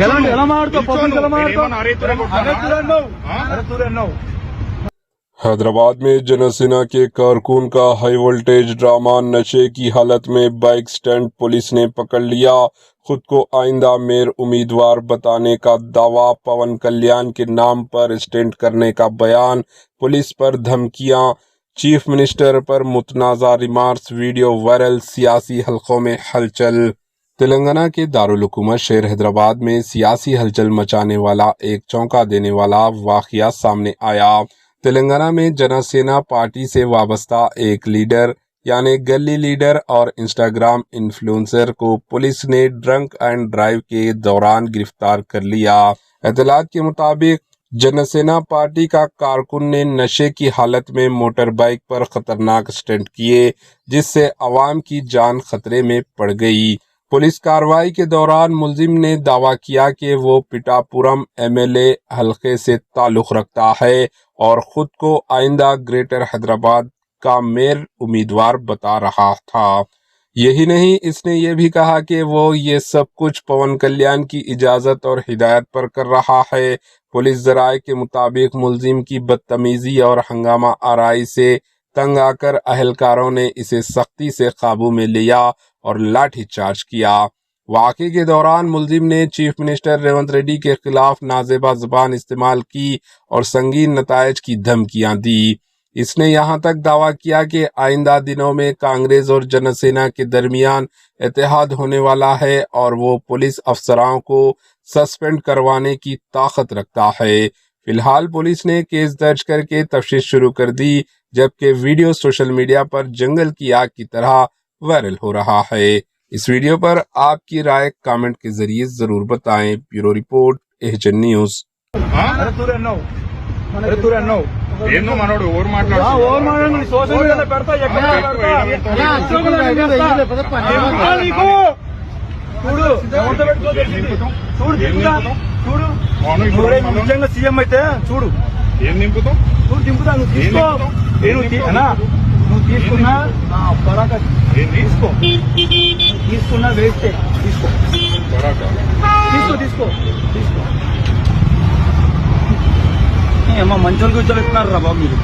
ఎలా మాట్లాడుతావు పబ్లిక్ ఎలా మాట్లాడుతావు हैदराबाद में जनसेना के कारकुन का हाई वोल्टेज ड्रामा, नशे की हालत में बाइक स्टैंड पुलिस ने पकड़ लिया, खुद को आइंदा मेयर उम्मीदवार बताने का दावा, पवन कल्याण के नाम पर स्टंट करने का बयान, पुलिस पर धमकियां, चीफ मिनिस्टर पर मुतनाज़ा रिमार्क्स, वीडियो वायरल, सियासी हलकों में हलचल। तेलंगाना के दारुल हुकूमत शहर हैदराबाद में सियासी हलचल मचाने वाला एक चौंका देने वाला वाक़या सामने आया। तेलंगाना में जनसेना पार्टी से वाबस्ता एक लीडर यानी गली लीडर और इंस्टाग्राम इन्फ्लुएंसर को पुलिस ने ड्रंक एंड ड्राइव के दौरान गिरफ्तार कर लिया। इत्तलात के मुताबिक जनसेना पार्टी का कारकुन ने नशे की हालत में मोटर बाइक पर खतरनाक स्टंट किए, जिससे अवाम की जान खतरे में पड़ गई। पुलिस कार्रवाई के दौरान मुलजिम ने दावा किया कि वो पिटापुरम एमएलए हलके से ताल्लुक़ रखता है और खुद को आइंदा ग्रेटर हैदराबाद का मेयर उम्मीदवार बता रहा था। यही नहीं, इसने ये भी कहा कि वो ये सब कुछ पवन कल्याण की इजाज़त और हिदायत पर कर रहा है। पुलिस ज़राए के मुताबिक मुलजिम की बदतमीज़ी और हंगामा आराई से तंग आकर अहलकारों ने इसे सख्ती से काबू में लिया और लाठी चार्ज किया। वाक़े के दौरान मुलजिम ने चीफ मिनिस्टर रेवंत रेड्डी के खिलाफ नाजेबा ज़बान इस्तेमाल की और संगीन नतायज की धमकियां दी। इसने यहां तक दावा किया कि आइंदा दिनों में कांग्रेस और जनसेना के दरमियान इत्तेहाद होने वाला है और वो पुलिस अफसराओं को सस्पेंड करवाने की ताकत रखता है। फिलहाल पुलिस ने केस दर्ज करके तफ्तीश शुरू कर दी, जबकि वीडियो सोशल मीडिया पर जंगल की आग की तरह वायरल हो रहा है। इस वीडियो पर आपकी राय कमेंट के जरिए जरूर बताएं। ब्यूरो रिपोर्ट, एहजन न्यूज़। ఏందో మనోడు ఓవర్ మాట్లాడు సోషల్ మీడియాలో పెడతా ఎక్కడ చూడు నిజంగా సీఎం అయితే చూడు ఏం నింపుతావు చూడు దింపుతా నువ్వు తీసుకో నువ్వు తీసుకున్నా పరాక తీసుకో తీసుకున్నా వేస్తే తీసుకో తీసుకో అమ్మా మంచి వాళ్ళకి ఉద్యోగాలు ఇస్తున్నారు రా బాబు మీరు.